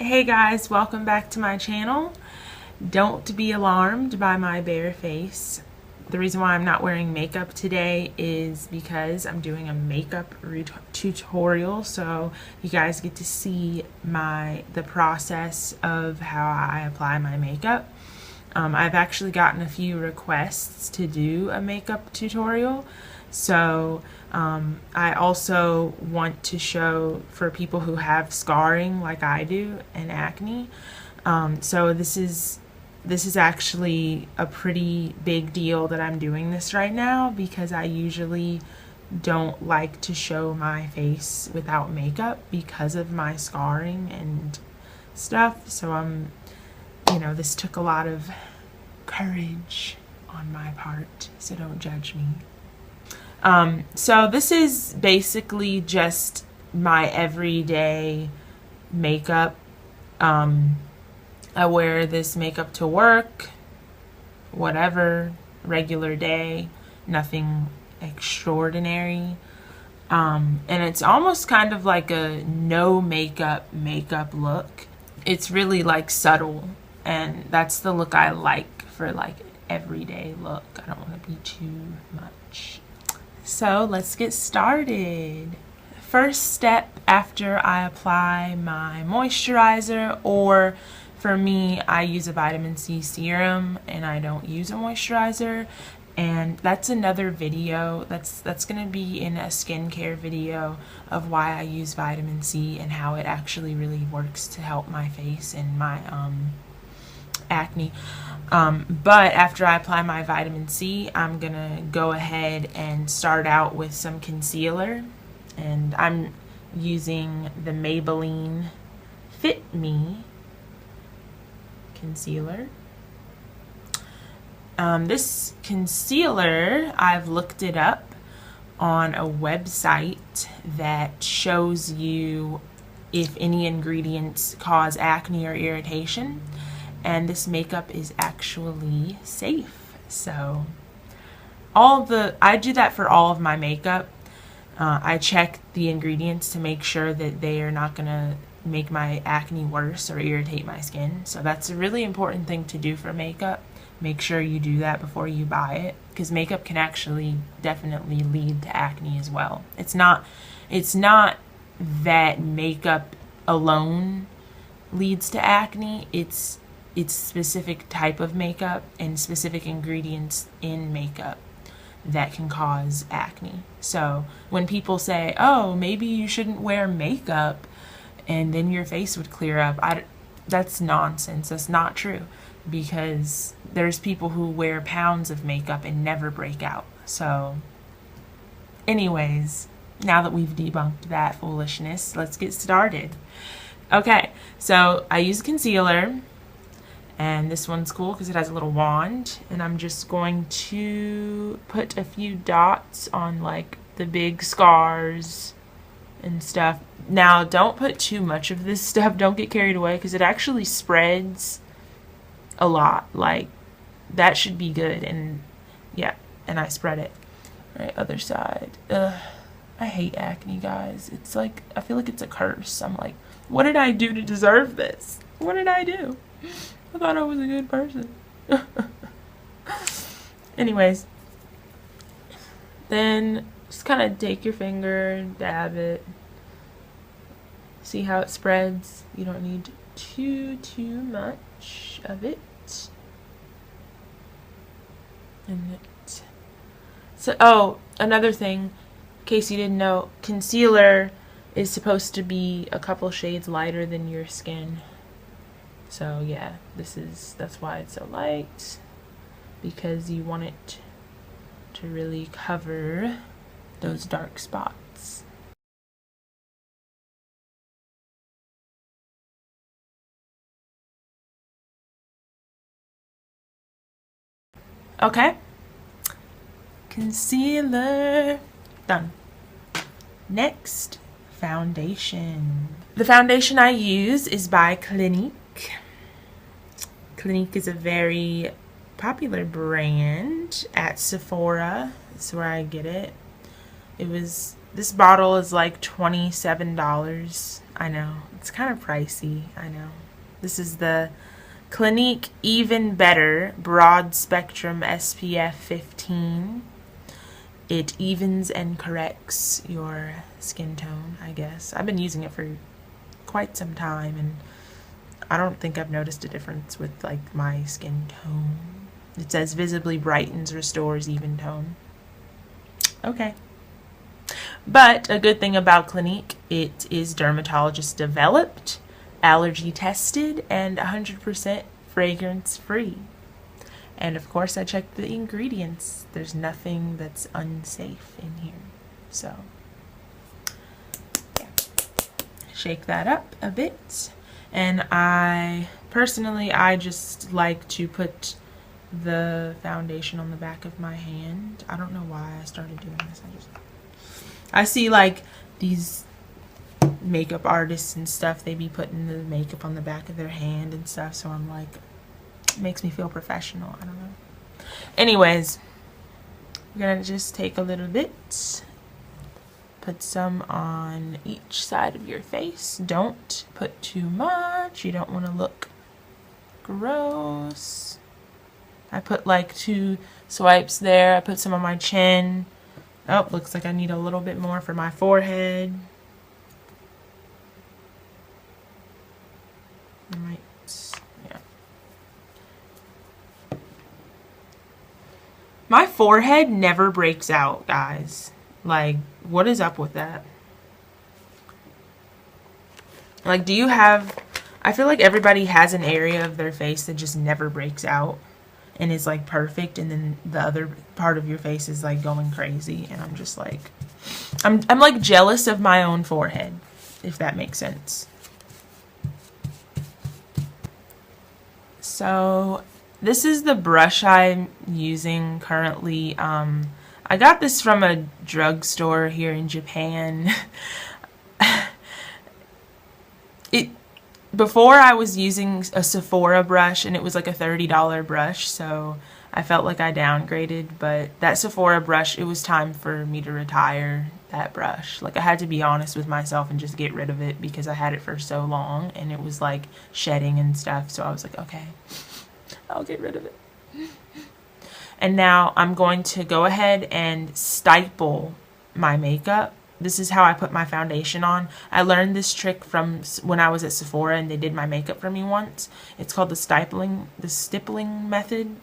Hey guys, welcome back to my channel. Don't be alarmed by my bare face. The reason why I'm not wearing makeup today is because I'm doing a makeup tutorial, so you guys get to see the process of how I apply my makeup. I've actually gotten a few requests to do a makeup tutorial, so I also want to show for people who have scarring like I do and acne. So this is actually a pretty big deal that I'm doing this right now, because I usually don't like to show my face without makeup because of my scarring and stuff. So this took a lot of courage on my part, so don't judge me. So this is basically just my everyday makeup. I wear this makeup to work, whatever, regular day, nothing extraordinary. And it's almost kind of like a no makeup look. It's really like subtle, and that's the look I like for like everyday look. I don't want to be too much. So let's get started. First step after I apply my moisturizer, or for me, I use a vitamin C serum and I don't use a moisturizer. And that's another video. That's going to be in a skincare video of why I use vitamin C and how it actually really works to help my face and my acne. But after I apply my vitamin C, I'm gonna go ahead and start out with some concealer, and I'm using the Maybelline Fit Me concealer. This concealer, I've looked it up on a website that shows you if any ingredients cause acne or irritation. And this makeup is actually safe. So I do that for all of my makeup. I check the ingredients to make sure that they are not going to make my acne worse or irritate my skin. So that's a really important thing to do for makeup. Make sure you do that before you buy it, because makeup can actually definitely lead to acne as well. It's not that makeup alone leads to acne. It's specific type of makeup and specific ingredients in makeup that can cause acne. So when people say, oh, maybe you shouldn't wear makeup and then your face would clear up, that's nonsense. That's not true, because there's people who wear pounds of makeup and never break out. So anyways, now that we've debunked that foolishness, let's get started. Okay, so I use concealer. And this one's cool because it has a little wand, and I'm just going to put a few dots on like the big scars and stuff. Now, don't put too much of this stuff. Don't get carried away, because it actually spreads a lot. Like, that should be good. And yeah, and I spread it. All right, other side. I hate acne, guys. It's like, I feel like it's a curse. I'm like, what did I do to deserve this? What did I do? I thought I was a good person. Anyways, then just kind of take your finger and dab it. See how it spreads. You don't need too much of it. Oh, another thing, in case you didn't know, concealer is supposed to be a couple shades lighter than your skin. So yeah, that's why it's so light, because you want it to really cover those dark spots. Okay, concealer done. Next, foundation. The foundation I use is by Clinique. Clinique is a very popular brand at Sephora. That's where I get it. It was This bottle is like $27. I know, it's kind of pricey, I know. This is the Clinique Even Better Broad Spectrum SPF 15. It evens and corrects your skin tone, I guess. I've been using it for quite some time, and I don't think I've noticed a difference with like my skin tone. It says visibly brightens, restores even tone. Okay. But a good thing about Clinique, it is dermatologist developed, allergy tested, and 100% fragrance free. And of course I checked the ingredients. There's nothing that's unsafe in here. So yeah. Shake that up a bit. And I just like to put the foundation on the back of my hand. I don't know why I started doing this. I see like these makeup artists and stuff, they be putting the makeup on the back of their hand and stuff, so I'm like, it makes me feel professional. I don't know. Anyways, we're gonna just take a little bit, put some on each side of your face. Don't put too much, you don't want to look gross. I put like 2 swipes there. I put some on my chin. Oh, looks like I need a little bit more for my forehead. Right. Yeah. My forehead never breaks out, guys. Like, what is up with that? Like, do you have... I feel like everybody has an area of their face that just never breaks out and is like perfect, and then the other part of your face is like going crazy, and I'm just like, I'm like jealous of my own forehead, if that makes sense. So this is the brush I'm using currently. I got this from a drugstore here in Japan. Before I was using a Sephora brush, and it was like a $30 brush, so I felt like I downgraded. But that Sephora brush, it was time for me to retire that brush. Like, I had to be honest with myself and just get rid of it, because I had it for so long and it was like shedding and stuff. So I was like, okay, I'll get rid of it. And now I'm going to go ahead and stipple my makeup. This is how I put my foundation on. I learned this trick from when I was at Sephora and they did my makeup for me once. It's called the stippling method.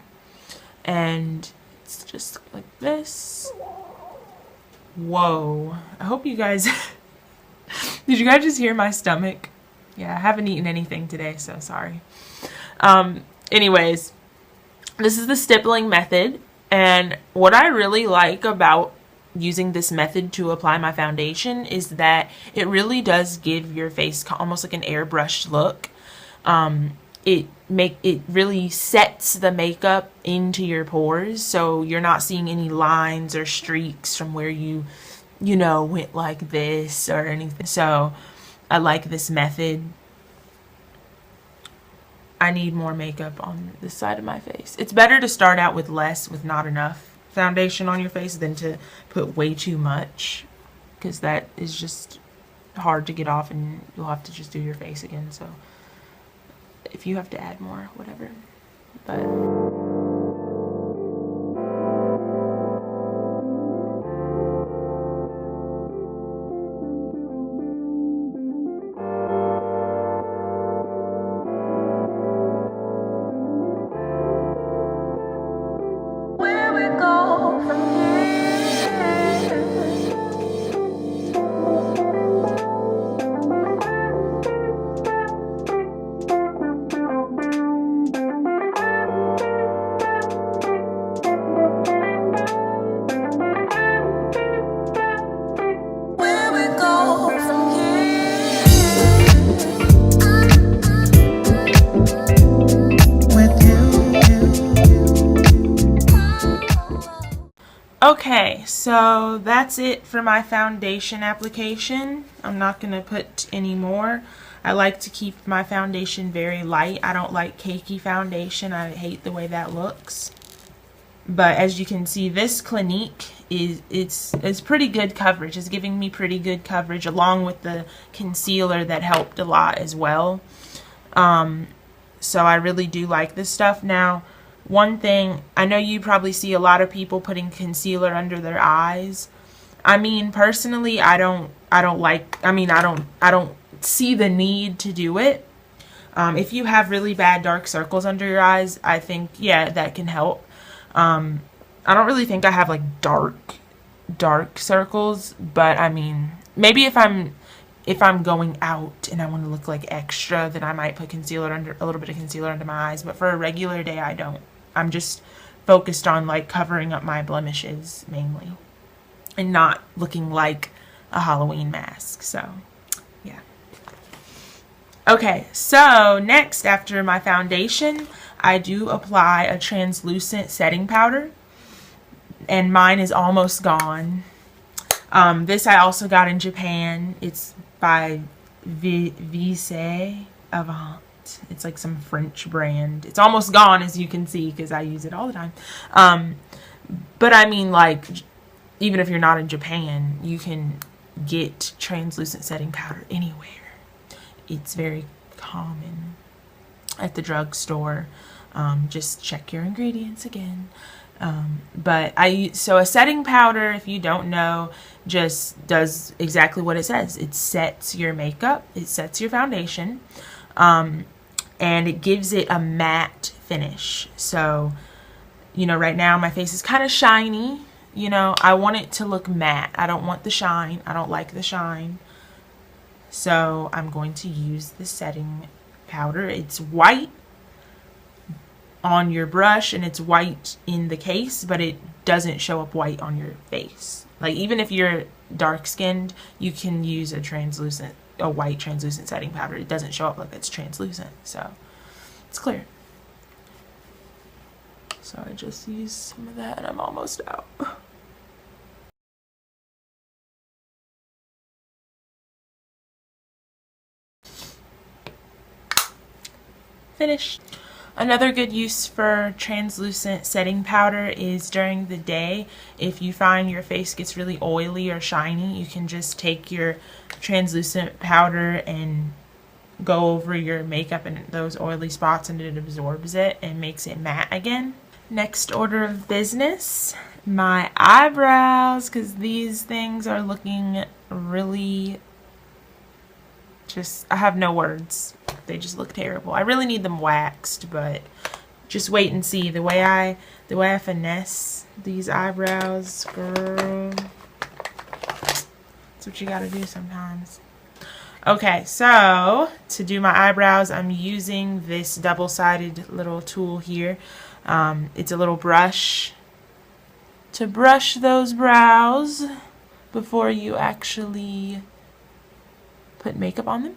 And it's just like this. Whoa. I hope you guys... Did you guys just hear my stomach? Yeah, I haven't eaten anything today, so sorry. Anyways, this is the stippling method. And what I really like about using this method to apply my foundation is that it really does give your face almost like an airbrushed look. It really sets the makeup into your pores, so you're not seeing any lines or streaks from where you went like this or anything. So I like this method. I need more makeup on this side of my face. It's better to start out with less, with not enough foundation on your face, than to put way too much, because that is just hard to get off and you'll have to just do your face again. So if you have to add more, whatever. But okay, so that's it for my foundation application. I'm not going to put any more. I like to keep my foundation very light. I don't like cakey foundation. I hate the way that looks. But as you can see, this Clinique it's pretty good coverage. It's giving me pretty good coverage, along with the concealer that helped a lot as well. So I really do like this stuff. Now, one thing, I know you probably see a lot of people putting concealer under their eyes. I mean, personally, I don't see the need to do it. If you have really bad dark circles under your eyes, I think, yeah, that can help. I don't really think I have like dark circles, but I mean, maybe if I'm going out and I want to look like extra, then I might put a little bit of concealer under my eyes. But for a regular day, I don't. I'm just focused on like covering up my blemishes mainly, and not looking like a Halloween mask. So, yeah. Okay, so next, after my foundation, I do apply a translucent setting powder, and mine is almost gone. This I also got in Japan. It's by Visee Avant. It's like some French brand. It's almost gone, as you can see, because I use it all the time. But I mean, like, even if you're not in Japan, you can get translucent setting powder anywhere. It's very common at the drugstore. Just check your ingredients again. So a setting powder, if you don't know, just does exactly what it says. It sets your makeup, it sets your foundation, and it gives it a matte finish. So, you know, right now my face is kind of shiny. You know, I want it to look matte. I don't want the shine. I don't like the shine. So I'm going to use the setting powder. It's white on your brush and it's white in the case, but it doesn't show up white on your face. Like, even if you're dark skinned, you can use a white translucent setting powder. It doesn't show up like it's translucent, so it's clear. So I just used some of that and I'm almost out. Finished. Another good use for translucent setting powder is during the day. If you find your face gets really oily or shiny, you can just take your translucent powder and go over your makeup and those oily spots, and it absorbs it and makes it matte again. Next order of business, my eyebrows, because these things are looking really I have no words. They just look terrible. I really need them waxed, but just wait and see. The way I finesse these eyebrows, girl. That's what you gotta do sometimes. Okay, so to do my eyebrows, I'm using this double-sided little tool here. It's a little brush to brush those brows before you actually put makeup on them.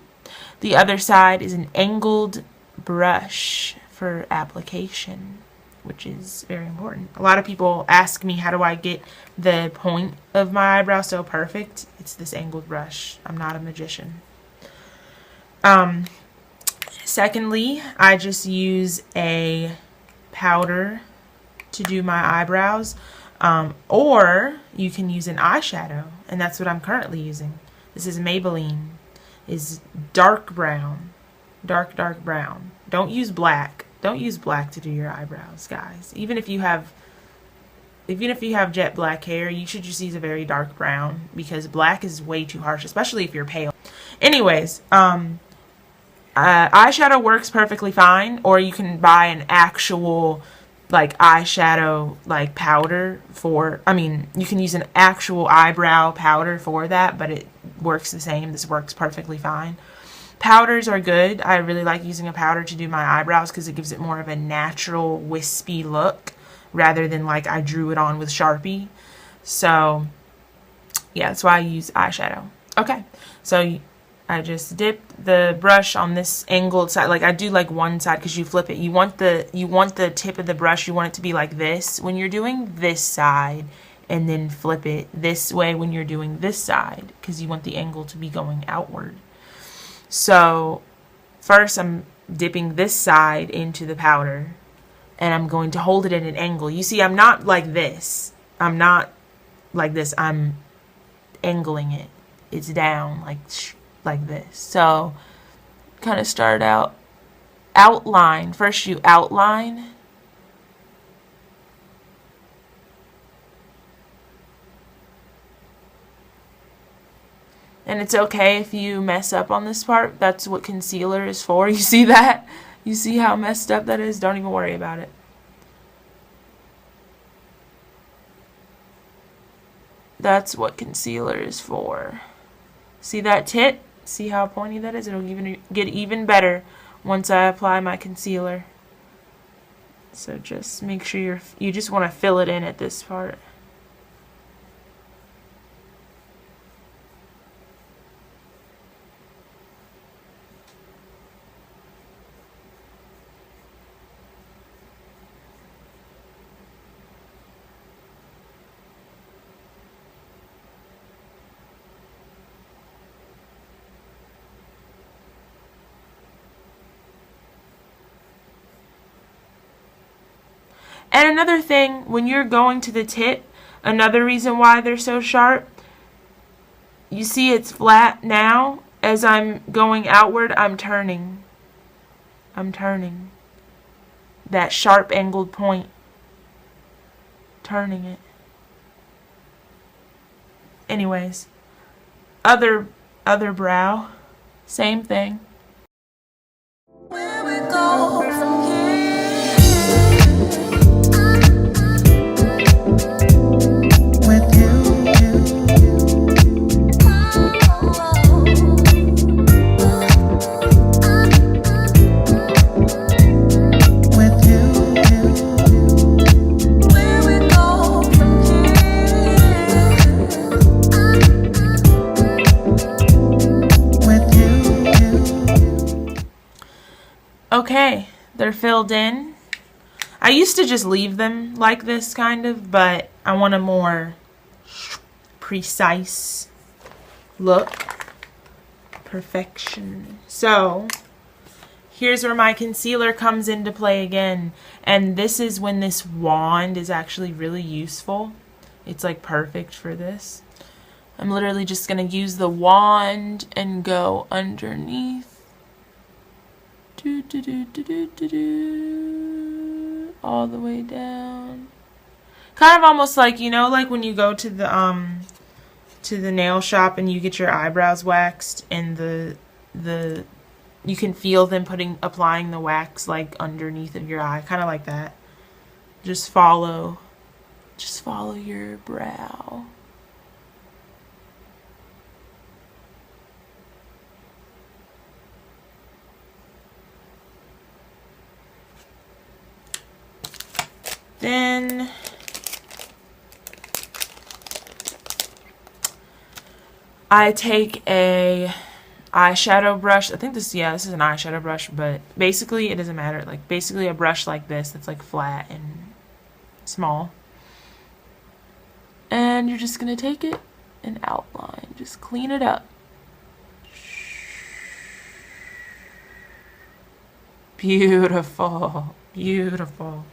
The other side is an angled brush for application, which is very important. A lot of people ask me, how do I get the point of my eyebrow so perfect? It's this angled brush. I'm not a magician. Secondly, I just use a powder to do my eyebrows, or you can use an eyeshadow, and that's what I'm currently using. This is Maybelline. Is dark brown, dark brown. Don't use black. Don't use black to do your eyebrows, guys. Even if you have jet black hair, you should just use a very dark brown, because black is way too harsh, especially if you're pale. Anyways, eyeshadow works perfectly fine, or you can buy an actual like eyeshadow like powder you can use an actual eyebrow powder for that, but it works the same. This works perfectly fine. Powders are good. I really like using a powder to do my eyebrows because it gives it more of a natural wispy look rather than like I drew it on with Sharpie. So yeah, that's why I use eyeshadow. Okay, so I just dip the brush on this angled side. Like I do like one side because you flip it. You want the tip of the brush, you want it to be like this when you're doing this side, and then flip it this way when you're doing this side because you want the angle to be going outward. So first I'm dipping this side into the powder, and I'm going to hold it at an angle. You see, I'm not like this. I'm not like this. I'm angling it. It's down like this. So kind of start out outline. First you outline. And it's okay if you mess up on this part. That's what concealer is for. You see that? You see how messed up that is? Don't even worry about it. That's what concealer is for. See that tit? See how pointy that is? It'll even get even better once I apply my concealer. So just make sure you just want to fill it in at this part. And another thing, when you're going to the tit, another reason why they're so sharp, you see it's flat now. As I'm going outward, I'm turning. I'm turning. That sharp angled point. Turning it. Anyways, other brow, same thing. Where we go from here? Okay, they're filled in. I used to just leave them like this kind of, but I want a more precise look. Perfection. So, here's where my concealer comes into play again. And this is when this wand is actually really useful. It's like perfect for this. I'm literally just going to use the wand and go underneath. All the way down. Kind of almost like, you know, like when you go to the nail shop and you get your eyebrows waxed and you can feel them applying the wax like underneath of your eye, kind of like that. Just follow your brow. Then I take a eyeshadow brush. I think this is an eyeshadow brush, but basically it doesn't matter. Like basically a brush like this that's like flat and small. And you're just gonna take it and outline. Just clean it up. Beautiful. Beautiful.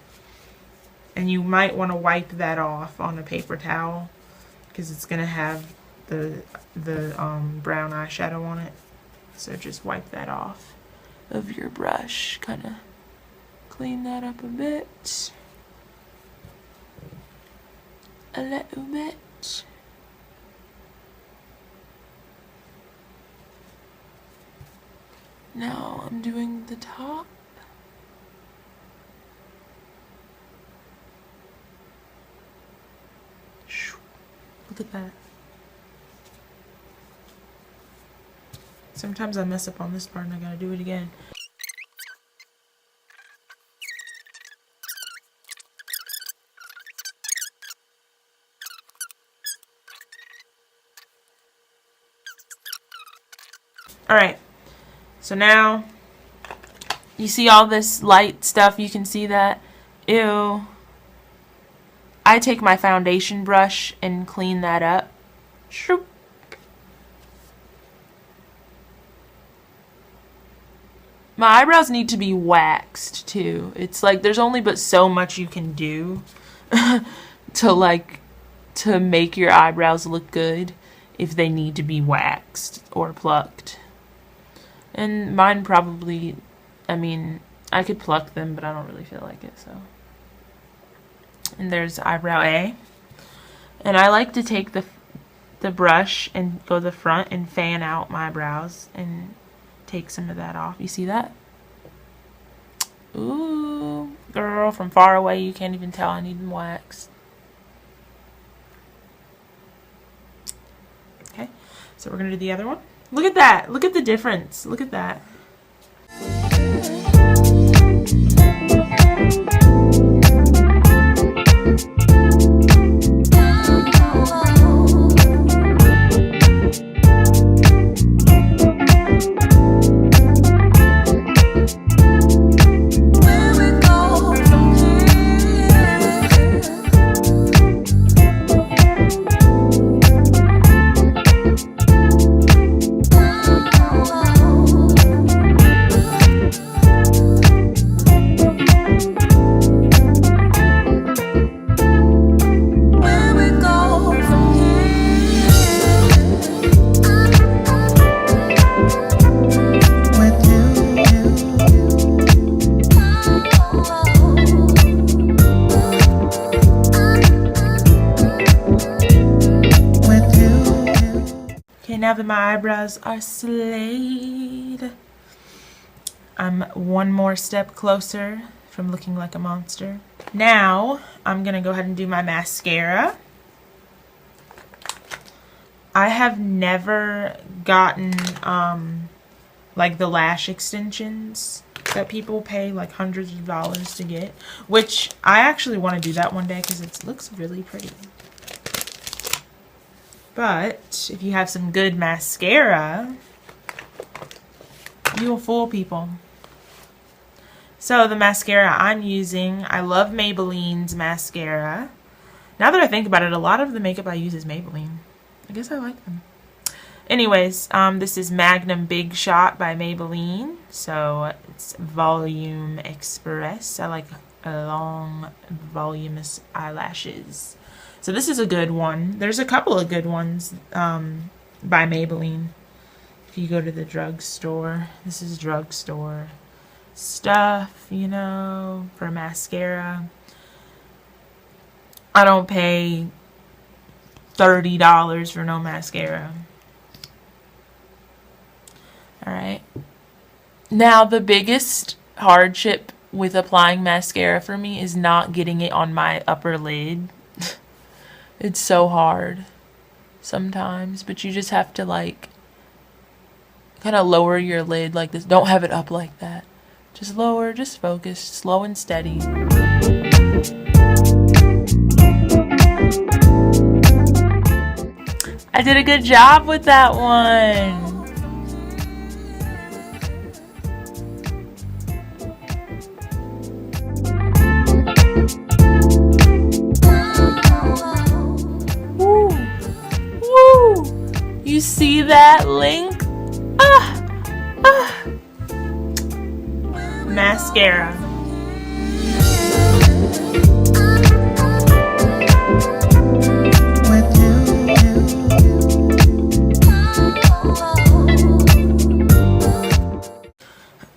And you might want to wipe that off on a paper towel because it's going to have the brown eyeshadow on it. So just wipe that off of your brush. Kind of clean that up a bit. A little bit. Now I'm doing the top. Look at that. Sometimes I mess up on this part and I gotta do it again. Alright, so now you see all this light stuff, you can see that. Ew. I take my foundation brush and clean that up. Shoop. My eyebrows need to be waxed too. It's like there's only but so much you can do to make your eyebrows look good if they need to be waxed or plucked. And mine probably, I mean, I could pluck them, but I don't really feel like it, so. And there's eyebrow A. And I like to take the brush and go to the front and fan out my brows and take some of that off. You see that? Ooh, girl, from far away you can't even tell I need them waxed. Okay, so we're gonna do the other one. Look at that. Look at the difference. Look at that. Now that my eyebrows are slayed, I'm one more step closer from looking like a monster. Now I'm gonna go ahead and do my mascara. I have never gotten like the lash extensions that people pay like hundreds of dollars to get, which I actually want to do that one day because it looks really pretty. But if you have some good mascara, you will fool people. So the mascara I'm using, I love Maybelline's mascara. Now that I think about it, a lot of the makeup I use is Maybelline. I guess I like them. Anyways, this is Magnum Big Shot by Maybelline. So it's Volume Express. I like long, voluminous eyelashes. So this is a good one. There's a couple of good ones by Maybelline. If you go to the drugstore, this is drugstore stuff, you know, for mascara. I don't pay $30 for no mascara. Alright. Now, the biggest hardship with applying mascara for me is not getting it on my upper lid. It's so hard sometimes, but you just have to like kind of lower your lid like this. Don't have it up like that. Just lower, just focus, slow and steady. I did a good job with that one. You see that link? Mascara.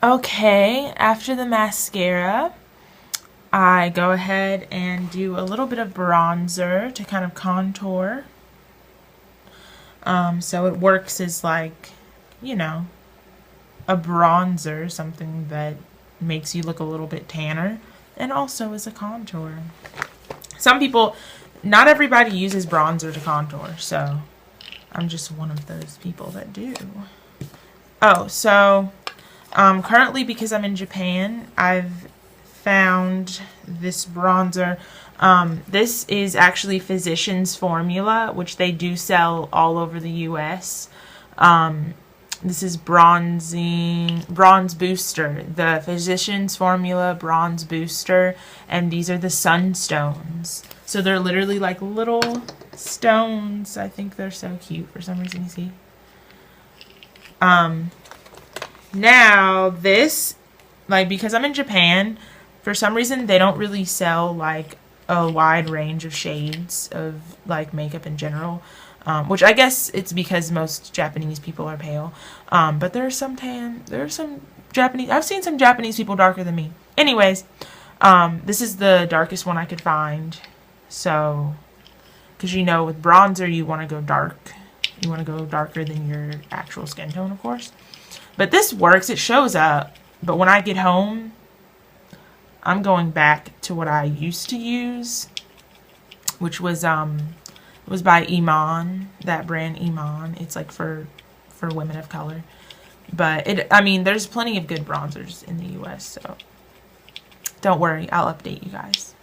Okay, after the mascara, I go ahead and do a little bit of bronzer to kind of contour. So it works as like, you know, a bronzer, something that makes you look a little bit tanner, and also as a contour. Some people, not everybody uses bronzer to contour, so I'm just one of those people that do. Oh, so currently, because I'm in Japan, I've found this bronzer. This is actually Physicians Formula, which they do sell all over the US. This is Bronze Booster, the Physicians Formula Bronze Booster, and these are the Sunstones. So they're literally like little stones. I think they're so cute for some reason, you see. Now this, like, because I'm in Japan, for some reason they don't really sell like a wide range of shades of like makeup in general, which I guess it's because most Japanese people are pale, but there are some Japanese, I've seen some Japanese people darker than me. Anyways, this is the darkest one I could find. So, because you know with bronzer you want to go dark, you want to go darker than your actual skin tone, of course. But this works, it shows up. But when I get home, I'm going back to what I used to use, which was by Iman, that brand Iman. It's like for women of color. But I mean, there's plenty of good bronzers in the US, so don't worry, I'll update you guys.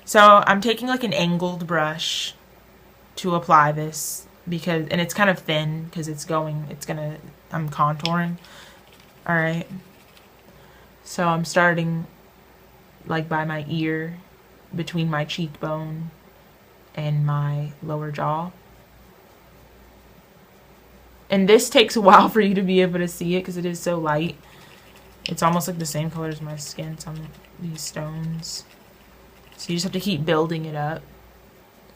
So I'm taking like an angled brush to apply this because, and it's kind of thin because I'm contouring. Alright. So I'm starting like by my ear, between my cheekbone and my lower jaw. And this takes a while for you to be able to see it because it is so light. It's almost like the same color as my skin, some of these stones. So you just have to keep building it up.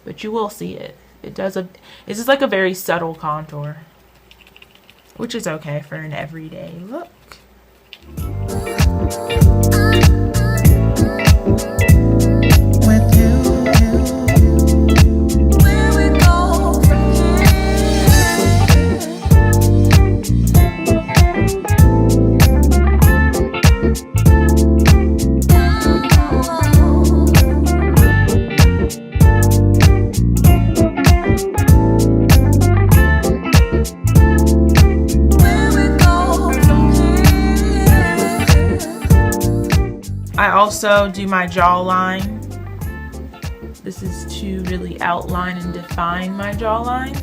But you will see it. It's just like a very subtle contour, which is okay for an everyday look. I also do my jawline. This is to really outline and define my jawline.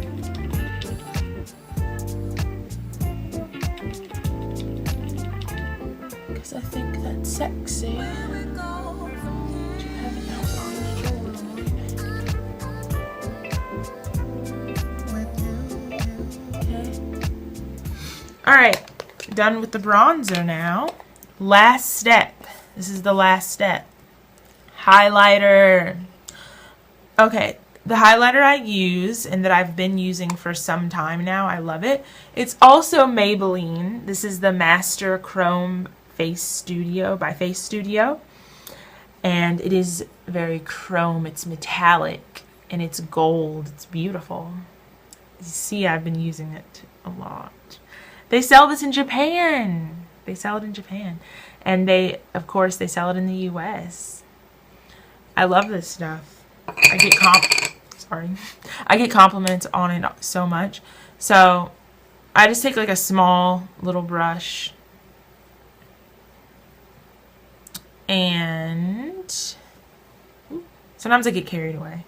Because I think that's sexy. To have an outlined jawline. Okay. Alright, done with the bronzer now. Last step. This is the last step. Highlighter. Okay, the highlighter I use and that I've been using for some time now, I love it. It's also Maybelline. This is the Master Chrome Face Studio by Face Studio. And it is very chrome. It's metallic and it's gold. It's beautiful. You see, I've been using it a lot. They sell this in Japan. They sell it in Japan. And of course, they sell it in the US. I love this stuff. I get compliments on it so much. So I just take like a small little brush and sometimes I get carried away.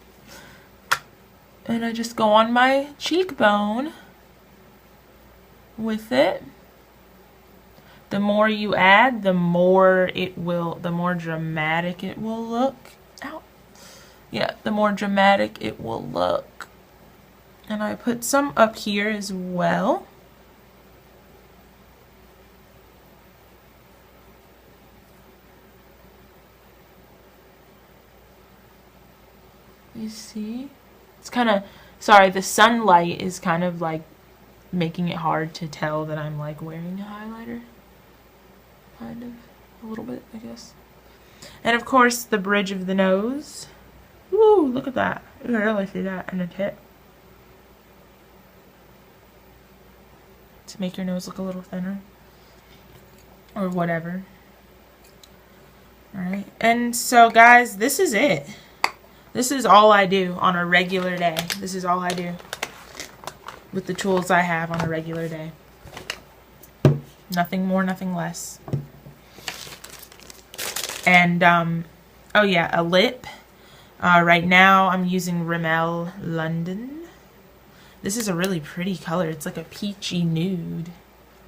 And I just go on my cheekbone with it. The more you add, the more dramatic it will look. Ow. Yeah, the more dramatic it will look. And I put some up here as well. You see? It's kind of, sorry, the sunlight is kind of like making it hard to tell that I'm like wearing a highlighter. Kind of, a little bit, I guess. And of course, the bridge of the nose. Woo, look at that. You can really see that in the tip. To make your nose look a little thinner. Or whatever. Alright, and so guys, this is it. This is all I do on a regular day. This is all I do with the tools I have on a regular day. Nothing more, nothing less. And, oh yeah, a lip. Right now I'm using Rimmel London. This is a really pretty color. It's like a peachy nude.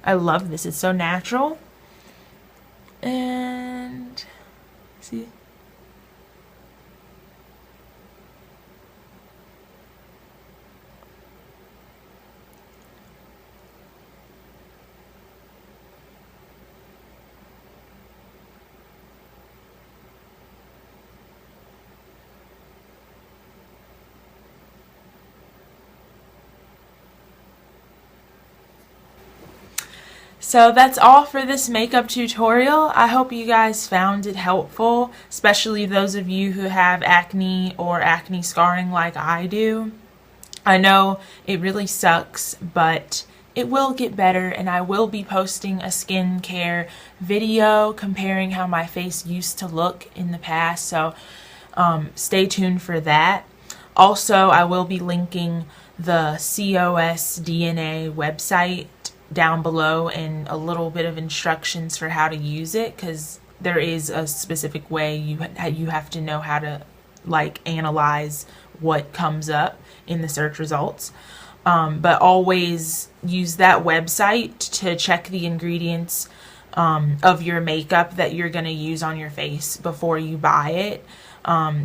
I love this. It's so natural. And, see? So that's all for this makeup tutorial. I hope you guys found it helpful, especially those of you who have acne or acne scarring like I do. I know it really sucks, but it will get better, and I will be posting a skincare video comparing how my face used to look in the past, so stay tuned for that. Also, I will be linking the COS DNA website down below and a little bit of instructions for how to use it, because there is a specific way you have to know how to like analyze what comes up in the search results. But always use that website to check the ingredients of your makeup that you're going to use on your face before you buy it,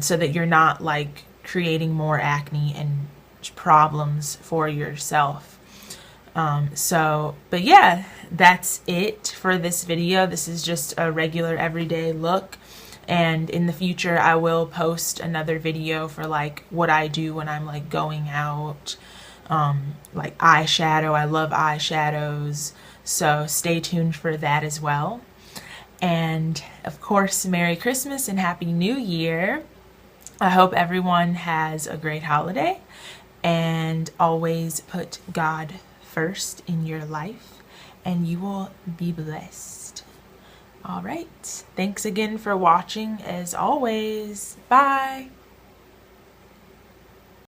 so that you're not like creating more acne and problems for yourself. But yeah, that's it for this video. This is just a regular everyday look, and in the future I will post another video for like what I do when I'm like going out, like eyeshadow. I love eyeshadows, so stay tuned for that as well. And of course, Merry Christmas and Happy New Year. I hope everyone has a great holiday, and always put God first in your life and you will be blessed. All right, thanks again for watching as always. Bye.